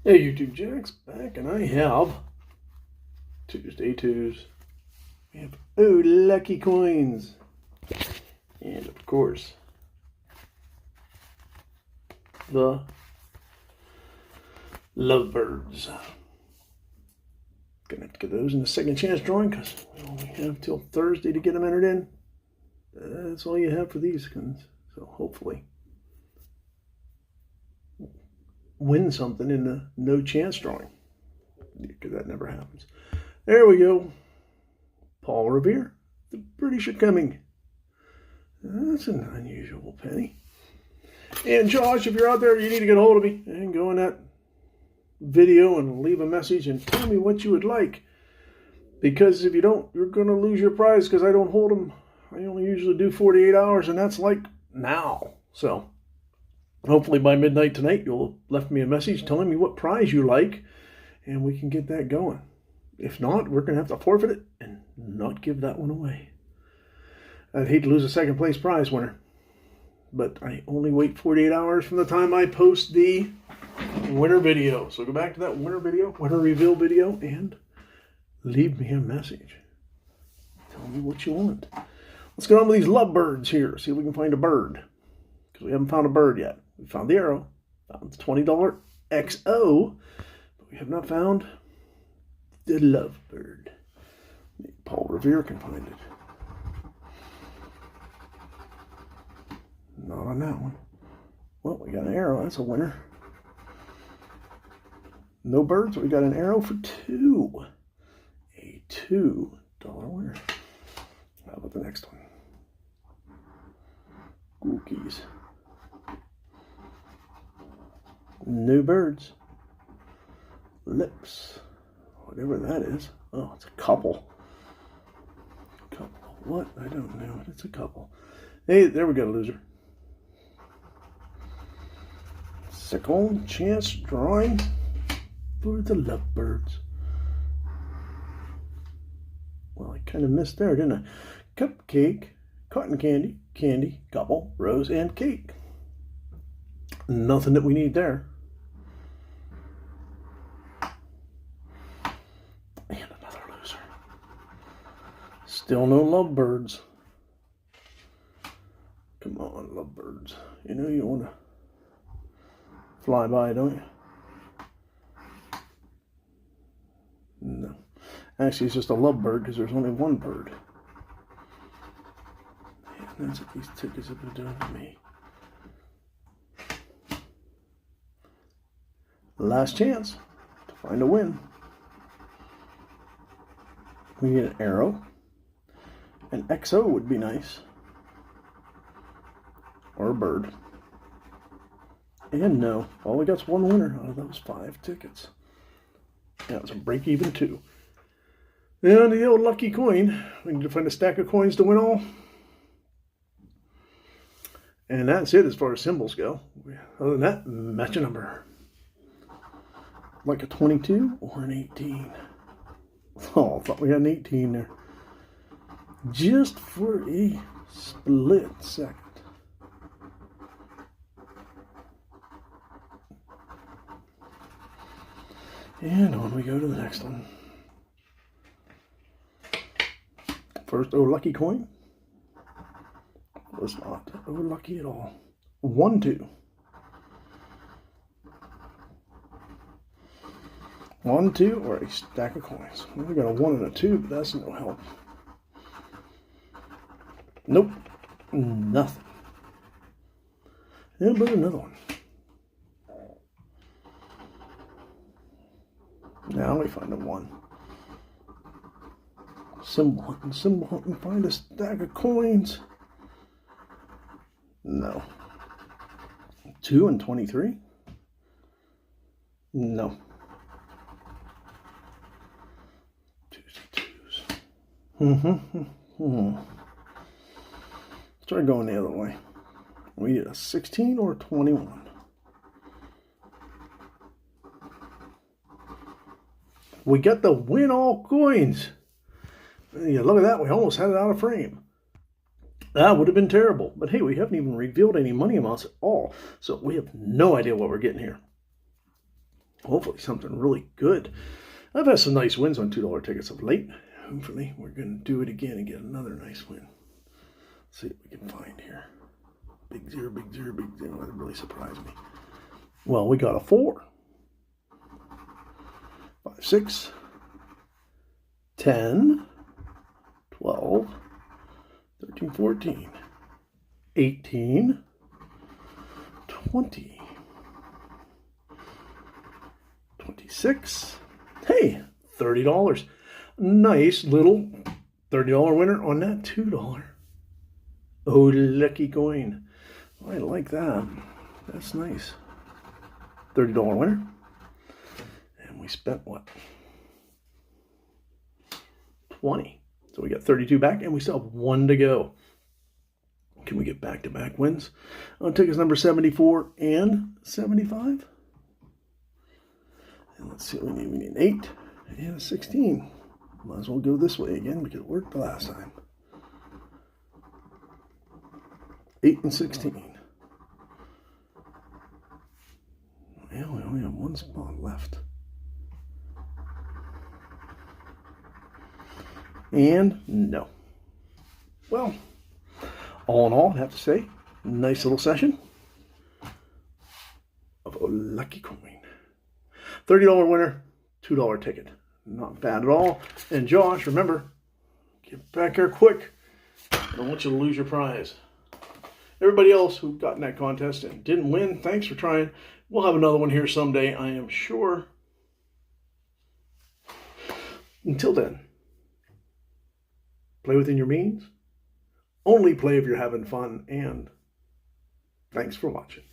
Hey YouTube Jacks, back, and I have Tuesday twos. We have lucky coins, and of course the lovebirds. Gonna have to get those in the second chance drawing because we only have till Thursday to get them entered in. That's all you have for these ones. So hopefully win something in the no chance drawing, because that never happens. There we go. Paul Revere, the British are coming. That's an unusual penny. And Josh, if you're out there, you need to get a hold of me and go in that video and leave a message and tell me what you would like. Because if you don't, you're going to lose your prize, because I don't hold them. I only usually do 48 hours, and that's like now. So hopefully by midnight tonight, you'll have left me a message telling me what prize you like, and we can get that going. If not, we're going to have to forfeit it and not give that one away. I'd hate to lose a second place prize winner, but I only wait 48 hours from the time I post the winner video. So go back to that winner video, winner reveal video, and leave me a message. Tell me what you want. Let's get on with these lovebirds here. See if we can find a bird, because we haven't found a bird yet. We found the arrow, found the $20 XO, but we have not found the lovebird. Maybe Paul Revere can find it. Not on that one. Well, we got an arrow. That's a winner. No birds. We got an arrow for two. A $2 winner. How about the next one? Cookies. No birds. Lips. Whatever that is. Oh, it's a couple. Couple. What? I don't know. It's a couple. Hey, there we go, loser. Second chance drawing for the lovebirds. Well, I kind of missed there, didn't I? Cupcake, cotton candy, candy, couple, rose, and cake. Nothing that we need there. And another loser. Still no lovebirds. Come on, lovebirds. You know you want to fly by, don't you? No. Actually, it's just a lovebird because there's only one bird. Man, that's what these tickets have been doing to me. Last chance to find a win. We get an arrow. An XO would be nice. Or a bird. And no, all we got's one winner out of those 5 tickets. Yeah, it's a break even 2. And the old lucky coin. We need to find a stack of coins to win all. And that's it as far as symbols go. Other than that, match a number. Like a 22 or an 18. Oh, I thought we had an 18 there. Just for a split second. And on we go to the next one. First, lucky coin. Was not lucky at all. 1, 2. 1, 2, or a stack of coins. We got a 1 and a 2, but that's no help. Nope. Nothing. Yeah, but another one. Now we find a 1. Symbol hunting, find a stack of coins. No. 2 and 23? No. 2s and 2s. Let's try going the other way. We get a 16 or 21. We got the win all coins. Yeah, look at that. We almost had it out of frame. That would have been terrible. But hey, we haven't even revealed any money amounts at all. So we have no idea what we're getting here. Hopefully something really good. I've had some nice wins on $2 tickets of late. Hopefully we're going to do it again and get another nice win. Let's see what we can find here. Big zero, big zero, big zero. That really surprised me. Well, we got a 4. 5, 6, 10, 12, 13, 14, 18, 20, 26. Hey, $30. Nice little $30 winner on that $2. Oh, lucky coin. I like that. That's nice. $30 winner. And we spent what? 20. So we got 32 back and we still have 1 to go. Can we get back-to-back wins on tickets number 74 and 75? And let's see what we need. We need an 8 and a 16. Might as well go this way again because it worked the last time. 8 and 16. Well, we only have 1 spot left. And no. Well, all in all, I have to say, nice little session of a lucky coin. $30 winner, $2 ticket. Not bad at all. And Josh, remember, get back here quick. I don't want you to lose your prize. Everybody else who got in that contest and didn't win, thanks for trying. We'll have another one here someday, I am sure. Until then, play within your means. Only play if you're having fun. And thanks for watching.